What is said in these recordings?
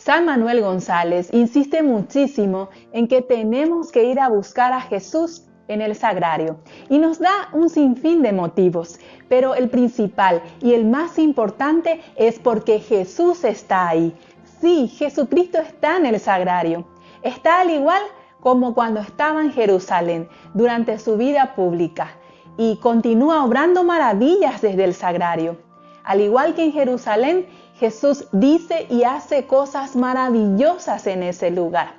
San Manuel González insiste muchísimo en que tenemos que ir a buscar a Jesús en el sagrario y nos da un sinfín de motivos, pero el principal y el más importante es porque Jesús está ahí. Sí, Jesucristo está en el sagrario. Está al igual como cuando estaba en Jerusalén durante su vida pública y continúa obrando maravillas desde el sagrario. Al igual que en Jerusalén, Jesús dice y hace cosas maravillosas en ese lugar.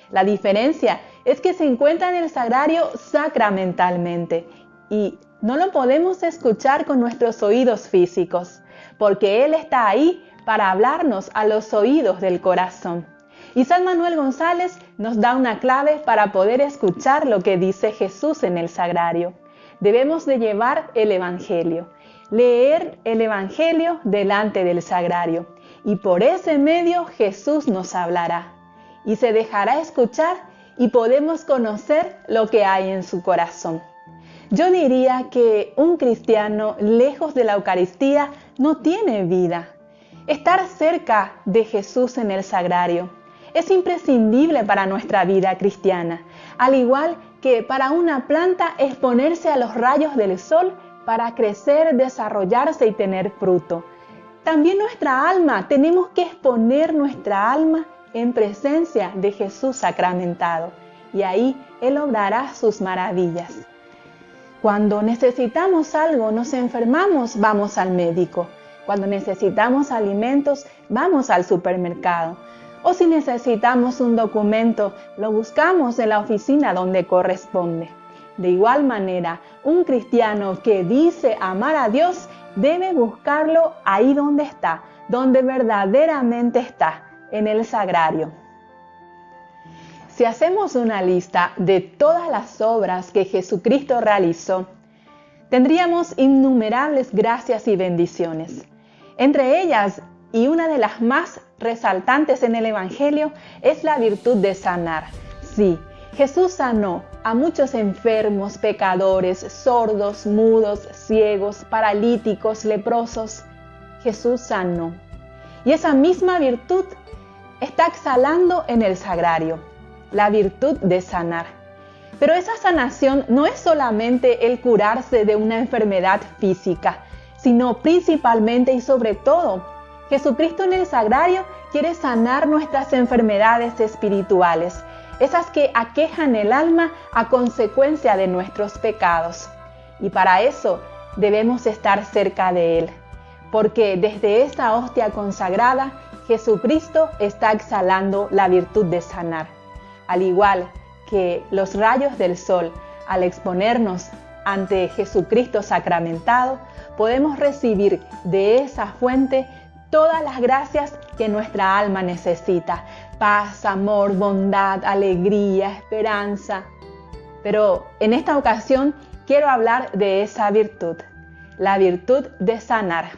La diferencia es que se encuentra en el sagrario sacramentalmente y no lo podemos escuchar con nuestros oídos físicos, porque Él está ahí para hablarnos a los oídos del corazón. Y San Manuel González nos da una clave para poder escuchar lo que dice Jesús en el sagrario. Debemos de llevar el Evangelio, leer el Evangelio delante del sagrario, y por ese medio Jesús nos hablará y se dejará escuchar y podemos conocer lo que hay en su corazón. Yo diría que un cristiano lejos de la Eucaristía no tiene vida. Estar cerca de Jesús en el sagrario es imprescindible para nuestra vida cristiana, al igual que para una planta exponerse a los rayos del sol para crecer, desarrollarse y tener fruto. También nuestra alma, tenemos que exponer nuestra alma en presencia de Jesús sacramentado, y ahí Él obrará sus maravillas. Cuando necesitamos algo, nos enfermamos, vamos al médico. Cuando necesitamos alimentos, vamos al supermercado. O si necesitamos un documento, lo buscamos en la oficina donde corresponde. De igual manera, un cristiano que dice amar a Dios debe buscarlo ahí donde está, donde verdaderamente está, en el sagrario. Si hacemos una lista de todas las obras que Jesucristo realizó, tendríamos innumerables gracias y bendiciones. Entre ellas, y una de las más resaltantes en el Evangelio, es la virtud de sanar. Sí, Jesús sanó a muchos enfermos, pecadores, sordos, mudos, ciegos, paralíticos, leprosos. Jesús sanó. Y esa misma virtud está exhalando en el sagrario, la virtud de sanar. Pero esa sanación no es solamente el curarse de una enfermedad física, sino principalmente y sobre todo, Jesucristo en el sagrario quiere sanar nuestras enfermedades espirituales, esas que aquejan el alma a consecuencia de nuestros pecados. Y para eso debemos estar cerca de Él, porque desde esa hostia consagrada, Jesucristo está exhalando la virtud de sanar. Al igual que los rayos del sol, al exponernos ante Jesucristo sacramentado, podemos recibir de esa fuente todas las gracias que nuestra alma necesita: paz, amor, bondad, alegría, esperanza. Pero en esta ocasión quiero hablar de esa virtud, la virtud de sanar.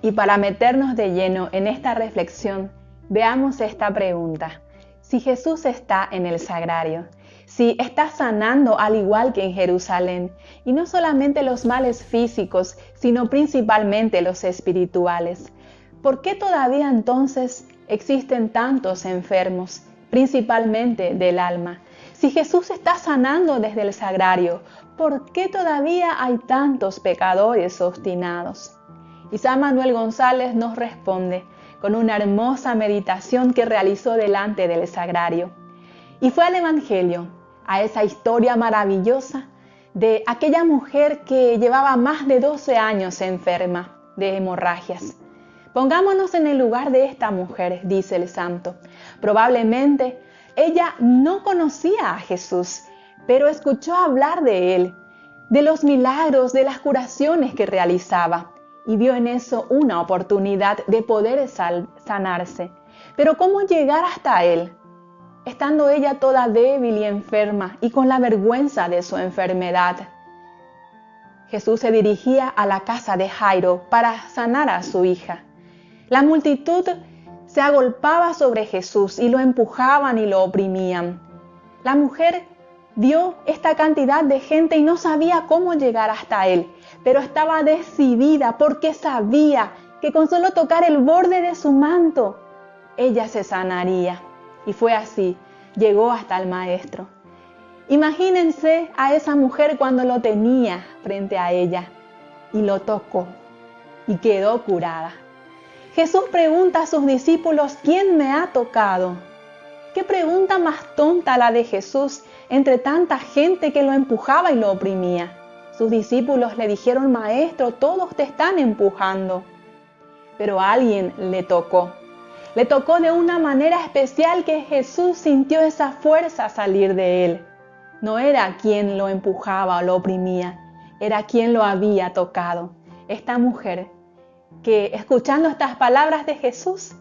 Y para meternos de lleno en esta reflexión, veamos esta pregunta. Si Jesús está en el sagrario, si está sanando al igual que en Jerusalén, y no solamente los males físicos, sino principalmente los espirituales, ¿por qué todavía entonces existen tantos enfermos, principalmente del alma? Si Jesús está sanando desde el sagrario, ¿por qué todavía hay tantos pecadores obstinados? Y San Manuel González nos responde con una hermosa meditación que realizó delante del sagrario. Y fue al Evangelio, a esa historia maravillosa de aquella mujer que llevaba más de 12 años enferma de hemorragias. Pongámonos en el lugar de esta mujer, dice el santo. Probablemente ella no conocía a Jesús, pero escuchó hablar de Él, de los milagros, de las curaciones que realizaba, y vio en eso una oportunidad de poder sanarse. Pero ¿cómo llegar hasta Él? Estando ella toda débil y enferma y con la vergüenza de su enfermedad. Jesús se dirigía a la casa de Jairo para sanar a su hija. La multitud se agolpaba sobre Jesús y lo empujaban y lo oprimían. La mujer vio esta cantidad de gente y no sabía cómo llegar hasta Él, pero estaba decidida porque sabía que con solo tocar el borde de su manto ella se sanaría. Y fue así, llegó hasta el maestro. Imagínense a esa mujer cuando lo tenía frente a ella y lo tocó y quedó curada. Jesús pregunta a sus discípulos, ¿quién me ha tocado? ¿Qué pregunta más tonta la de Jesús entre tanta gente que lo empujaba y lo oprimía? Sus discípulos le dijeron, Maestro, todos te están empujando. Pero a alguien le tocó. Le tocó de una manera especial que Jesús sintió esa fuerza salir de él. No era quien lo empujaba o lo oprimía, era quien lo había tocado. Esta mujer que, escuchando estas palabras de Jesús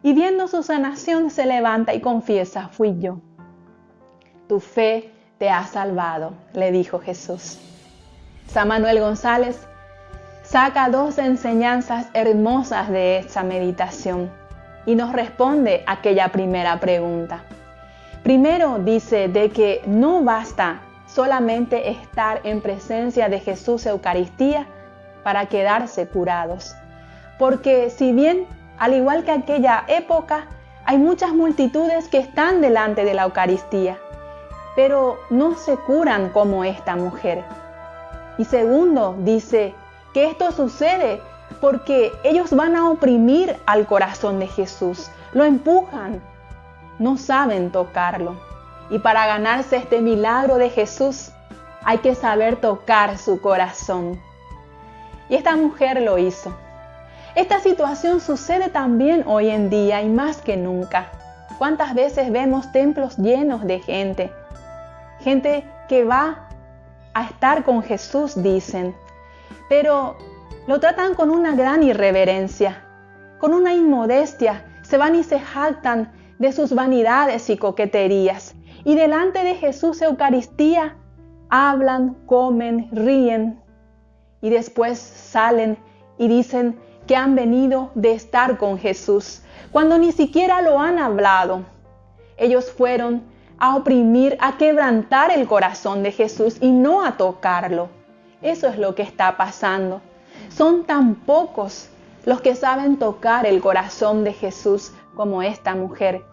y viendo su sanación, se levanta y confiesa, fui yo. Tu fe te ha salvado, le dijo Jesús. San Manuel González saca dos enseñanzas hermosas de esta meditación y nos responde aquella primera pregunta. Primero dice de que no basta solamente estar en presencia de Jesús Eucaristía para quedarse curados. Porque si bien, al igual que aquella época, hay muchas multitudes que están delante de la Eucaristía, pero no se curan como esta mujer. Y segundo, dice que esto sucede porque ellos van a oprimir al corazón de Jesús, lo empujan, no saben tocarlo. Y para ganarse este milagro de Jesús, hay que saber tocar su corazón. Y esta mujer lo hizo. Esta situación sucede también hoy en día y más que nunca. ¿Cuántas veces vemos templos llenos de gente? Gente que va a estar con Jesús, dicen, pero lo tratan con una gran irreverencia, con una inmodestia, se van y se jactan de sus vanidades y coqueterías. Y delante de Jesús Eucaristía hablan, comen, ríen y después salen y dicen que han venido de estar con Jesús, cuando ni siquiera lo han hablado. Ellos fueron a oprimir, a quebrantar el corazón de Jesús y no a tocarlo. Eso es lo que está pasando. Son tan pocos los que saben tocar el corazón de Jesús como esta mujer.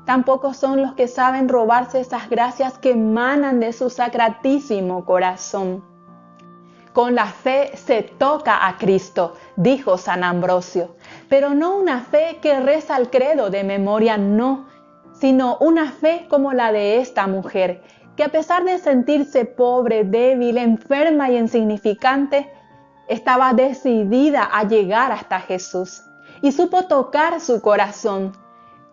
Tan pocos son los que saben robarse esas gracias que emanan de su sacratísimo corazón. Con la fe se toca a Cristo, dijo San Ambrosio, pero no una fe que reza el credo de memoria, no, sino una fe como la de esta mujer, que a pesar de sentirse pobre, débil, enferma y insignificante, estaba decidida a llegar hasta Jesús y supo tocar su corazón.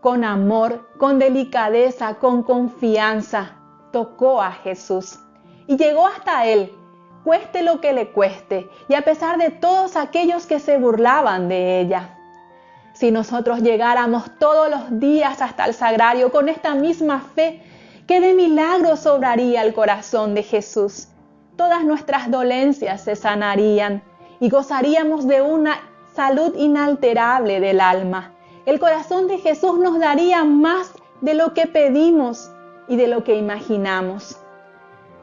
Con amor, con delicadeza, con confianza, tocó a Jesús y llegó hasta Él, cueste lo que le cueste, y a pesar de todos aquellos que se burlaban de ella. Si nosotros llegáramos todos los días hasta el sagrario con esta misma fe, ¿qué de milagros obraría el corazón de Jesús? Todas nuestras dolencias se sanarían y gozaríamos de una salud inalterable del alma. El corazón de Jesús nos daría más de lo que pedimos y de lo que imaginamos.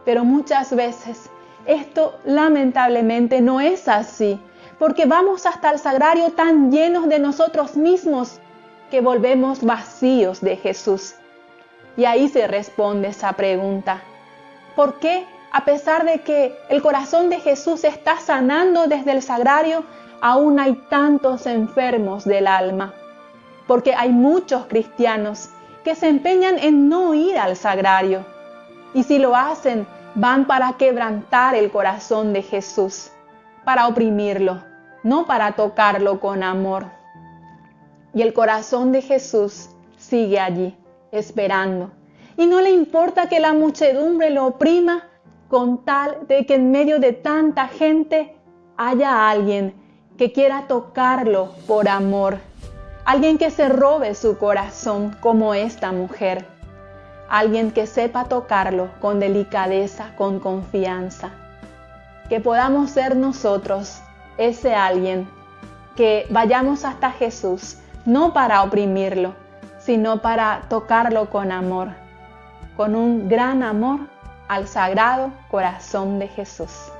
Pero muchas veces esto lamentablemente no es así, porque vamos hasta el sagrario tan llenos de nosotros mismos que volvemos vacíos de Jesús. Y ahí se responde esa pregunta. ¿Por qué, a pesar de que el corazón de Jesús está sanando desde el sagrario, aún hay tantos enfermos del alma? Porque hay muchos cristianos que se empeñan en no ir al sagrario. Y si lo hacen, van para quebrantar el corazón de Jesús, para oprimirlo, no para tocarlo con amor. Y el corazón de Jesús sigue allí, esperando. Y no le importa que la muchedumbre lo oprima, con tal de que en medio de tanta gente haya alguien que quiera tocarlo por amor. Alguien que se robe su corazón como esta mujer. Alguien que sepa tocarlo con delicadeza, con confianza. Que podamos ser nosotros ese alguien que vayamos hasta Jesús, no para oprimirlo, sino para tocarlo con amor, con un gran amor al Sagrado Corazón de Jesús.